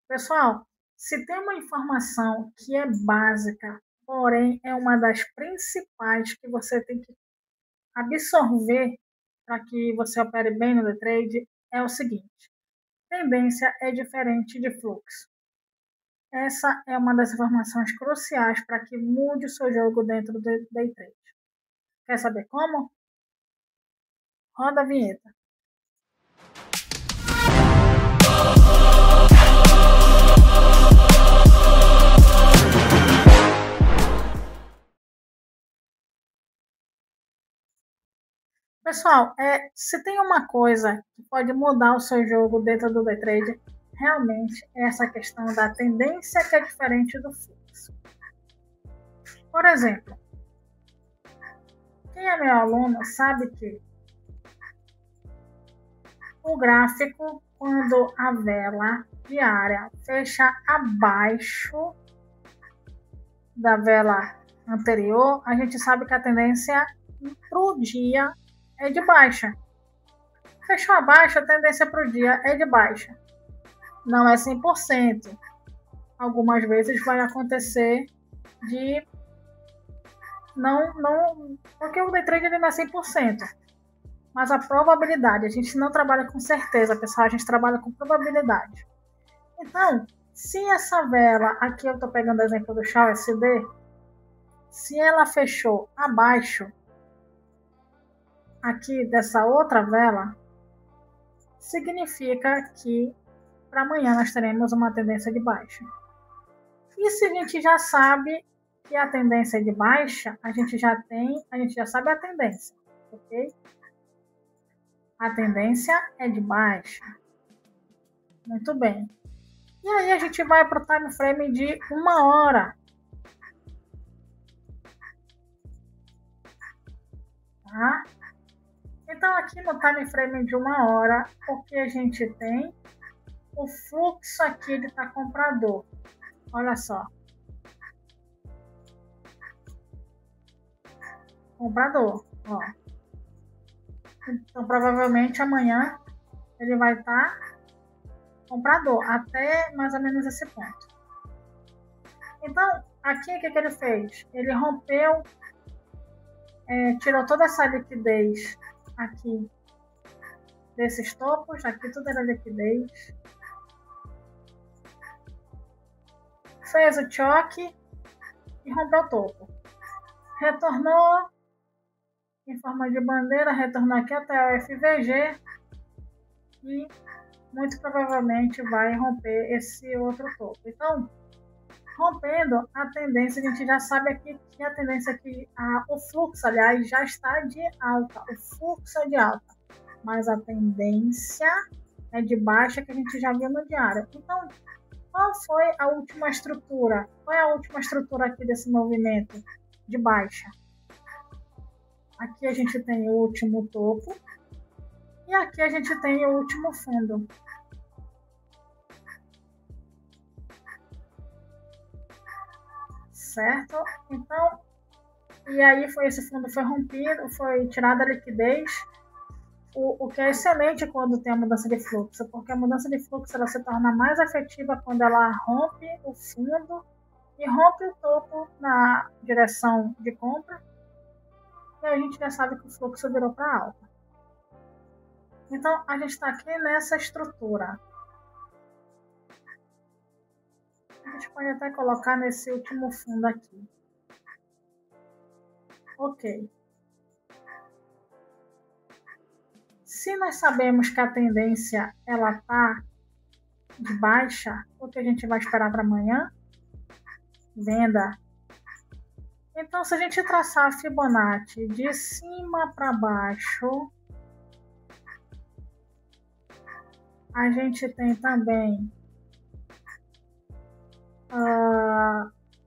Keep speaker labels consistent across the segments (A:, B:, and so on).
A: Pessoal, se tem uma informação que é básica, porém é uma das principais que você tem que absorver para que você opere bem no day trade, é o seguinte: tendência é diferente de fluxo. Essa é uma das informações cruciais para que mude o seu jogo dentro do day trade. Quer saber como? Roda a vinheta. Pessoal, se tem uma coisa que pode mudar o seu jogo dentro do day trade, realmente é essa questão da tendência que é diferente do fluxo. Por exemplo, quem é meu aluno sabe que o gráfico, quando a vela diária fecha abaixo da vela anterior, a gente sabe que a tendência para o dia é de baixa. Fechou abaixo, a tendência para o dia é de baixa. Não é 100%. Algumas vezes vai acontecer de não, porque o day trade não é 100%. Mas a probabilidade, a gente não trabalha com certeza, pessoal, a gente trabalha com probabilidade. Então, se essa vela, aqui eu estou pegando o exemplo do Shaw SD, se ela fechou abaixo aqui dessa outra vela, significa que para amanhã nós teremos uma tendência de baixa. E se a gente já sabe que a tendência é de baixa, a gente já sabe a tendência, ok? A tendência é de baixa. Muito bem. E aí a gente vai para o time frame de 1 hora. Tá? Então aqui no time frame de 1 hora, o que a gente tem? O fluxo aqui ele está comprador. Olha só. Comprador. Ó. Então provavelmente amanhã ele vai estar comprador, até mais ou menos esse ponto. Então, aqui o que ele fez? Ele rompeu, tirou toda essa liquidez aqui desses topos, aqui tudo era liquidez. Fez o choque e rompeu o topo. Retornou em forma de bandeira, retornou aqui até o FVG e muito provavelmente vai romper esse outro topo. Então, rompendo a tendência, a gente já sabe aqui que a tendência aqui, o fluxo, aliás, já está de alta. O fluxo é de alta, mas a tendência é de baixa que a gente já viu no diário. Então, qual foi a última estrutura? Qual é a última estrutura aqui desse movimento de baixa? Aqui a gente tem o último topo e aqui a gente tem o último fundo. Certo? Então, e aí esse fundo foi rompido, foi tirada a liquidez, o que é excelente quando tem a mudança de fluxo, porque a mudança de fluxo ela se torna mais efetiva quando ela rompe o fundo e rompe o topo na direção de compra, e a gente já sabe que o fluxo virou para alta. Então, a gente está aqui nessa estrutura. A gente pode até colocar nesse último fundo aqui. Ok. Se nós sabemos que a tendência ela está de baixa, o que a gente vai esperar para amanhã? Venda. Então, se a gente traçar a Fibonacci de cima para baixo, a gente tem também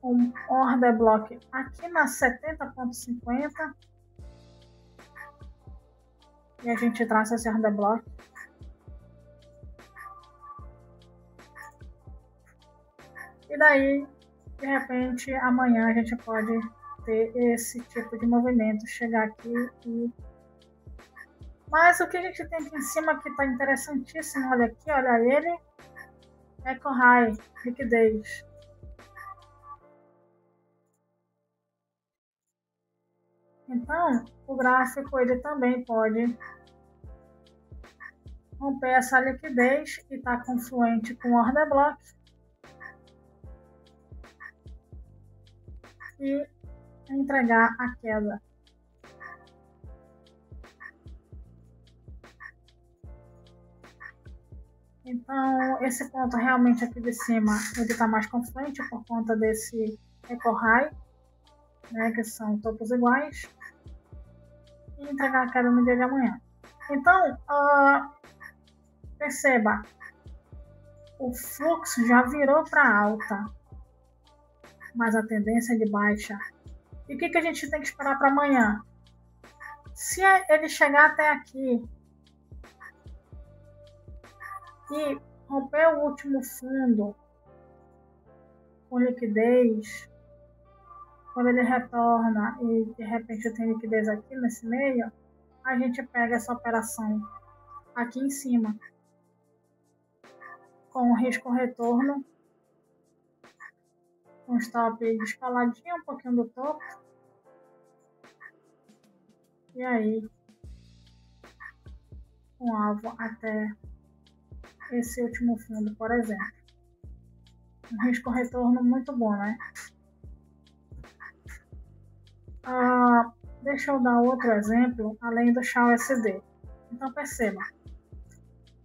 A: um order block aqui na 70,50 e a gente traça esse order block. E daí, de repente, amanhã a gente pode ter esse tipo de movimento, chegar aqui e... Mas o que a gente tem aqui em cima que está interessantíssimo, olha aqui, olha ele. Eco High, liquidez. Então, o gráfico ele também pode romper essa liquidez e estar confluente com o order block e entregar a queda. Então, esse ponto realmente aqui de cima, ele está mais confluente por conta desse Eco High, né, que são topos iguais, e entregar a queda no dia de amanhã. Então, perceba, o fluxo já virou para alta, mas a tendência é de baixa. E o que a gente tem que esperar para amanhã? Se ele chegar até aqui e romper o último fundo com liquidez, quando ele retorna e de repente tem liquidez aqui nesse meio, a gente pega essa operação aqui em cima com o risco retorno, com stop descoladinho um pouquinho do topo, e aí um alvo até esse último fundo, por exemplo. Um risco retorno muito bom, né? Deixa eu dar outro exemplo, além do XAUSD. Então, perceba.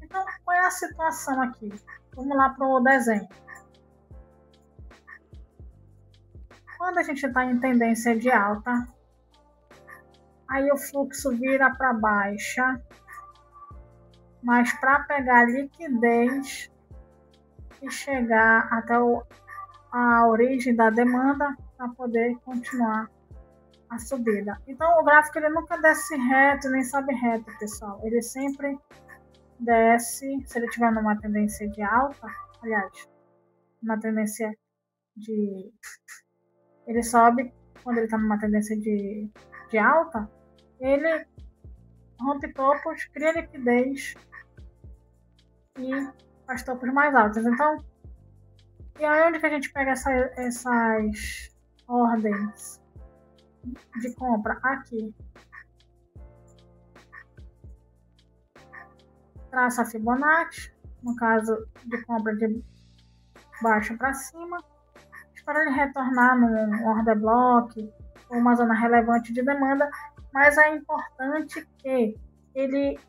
A: Então, qual é a situação aqui? Vamos lá para o desenho. Quando a gente está em tendência de alta, aí o fluxo vira para baixa, mas para pegar liquidez e chegar até a origem da demanda para poder continuar a subida. Então, o gráfico ele nunca desce reto nem sobe reto, pessoal. Ele sempre desce, se ele estiver numa tendência de alta, aliás, uma tendência de... Ele sobe quando ele está numa tendência de alta, ele rompe topos, cria liquidez e faz topos mais altos. Então, e aí onde que a gente pega essas ordens de compra? Aqui. Traça a Fibonacci, no caso de compra de baixo para cima, para ele retornar num order block ou uma zona relevante de demanda, mas é importante que ele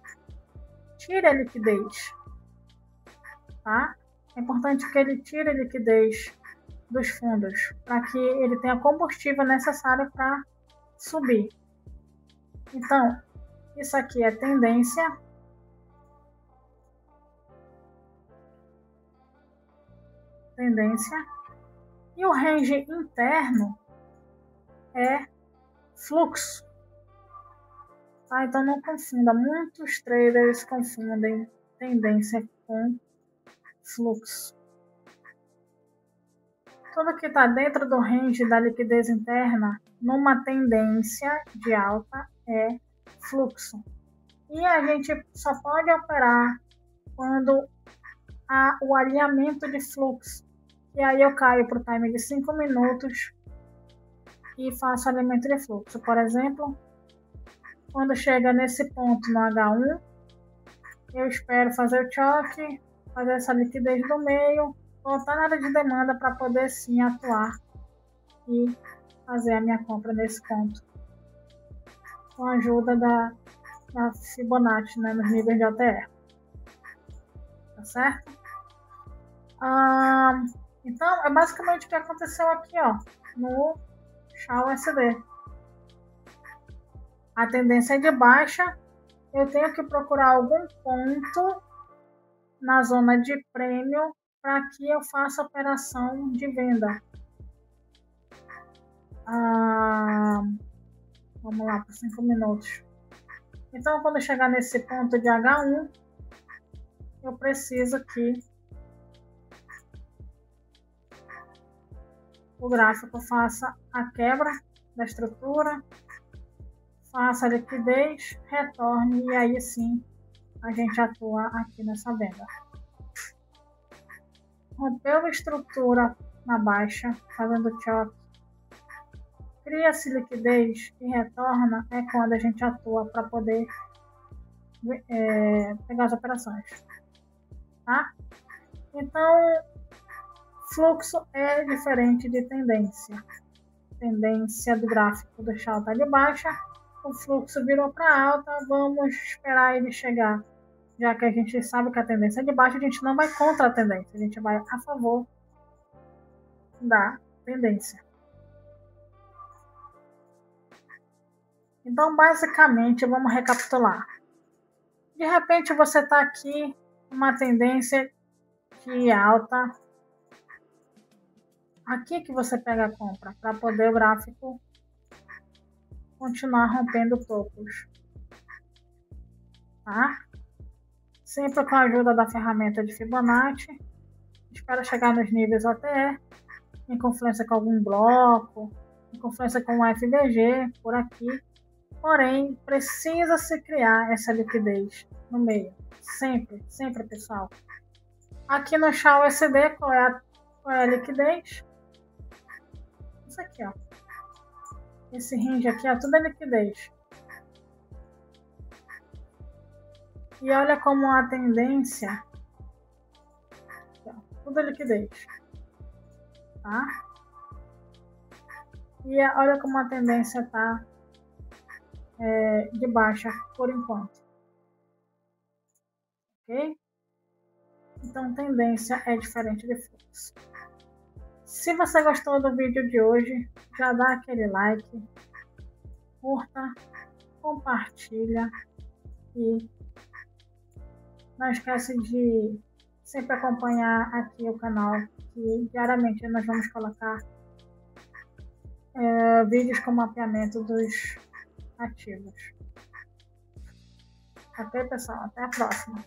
A: tire a liquidez, tá? É importante que ele tire a liquidez dos fundos para que ele tenha combustível necessário para subir. Então, isso aqui é tendência. E o range interno é fluxo. Tá? Então não confunda. Muitos traders confundem tendência com fluxo. Tudo que está dentro do range da liquidez interna, numa tendência de alta, é fluxo. E a gente só pode operar quando há o alinhamento de fluxo. E aí eu caio para o time de 5 minutos e faço alinhamento de fluxo. Por exemplo, quando chega nesse ponto no H1, eu espero fazer o choque, fazer essa liquidez do meio, voltar na área de demanda para poder sim atuar e fazer a minha compra nesse ponto. Com a ajuda da Fibonacci, né, nos níveis de OTR. Tá certo? Então, é basicamente o que aconteceu aqui, ó, no XAUSD. A tendência é de baixa, eu tenho que procurar algum ponto na zona de prêmio para que eu faça a operação de venda. Vamos lá, por 5 minutos. Então, quando eu chegar nesse ponto de H1, eu preciso que o gráfico faça a quebra da estrutura, faça a liquidez, retorne e aí sim a gente atua aqui nessa venda. rompeu a estrutura na baixa, fazendo choque. Cria-se liquidez e retorna é quando a gente atua para poder pegar as operações. Tá? Então, fluxo é diferente de tendência. Tendência do gráfico deixar alta de baixa, o fluxo virou para alta, vamos esperar ele chegar. Já que a gente sabe que a tendência é de baixa, a gente não vai contra a tendência, a gente vai a favor da tendência. Então, basicamente, vamos recapitular. De repente, você está aqui, uma tendência de alta. Aqui que você pega a compra, para poder o gráfico continuar rompendo topos. Tá? Sempre com a ajuda da ferramenta de Fibonacci. Espera chegar nos níveis OTE, em confluência com algum bloco, em confluência com o FVG, por aqui. Porém, precisa se criar essa liquidez no meio. Sempre, sempre, pessoal. Aqui no SHA-USD, qual é a liquidez? Isso aqui, ó. Esse range aqui, ó, tudo é liquidez. E olha como a tendência, ó, tudo é liquidez. Tá? E olha como a tendência tá de baixa por enquanto. Ok? Então, tendência é diferente de fluxo. Se você gostou do vídeo de hoje, já dá aquele like, curta, compartilha e não esquece de sempre acompanhar aqui o canal, que diariamente nós vamos colocar vídeos com mapeamento dos ativos. Ok, pessoal? Até a próxima.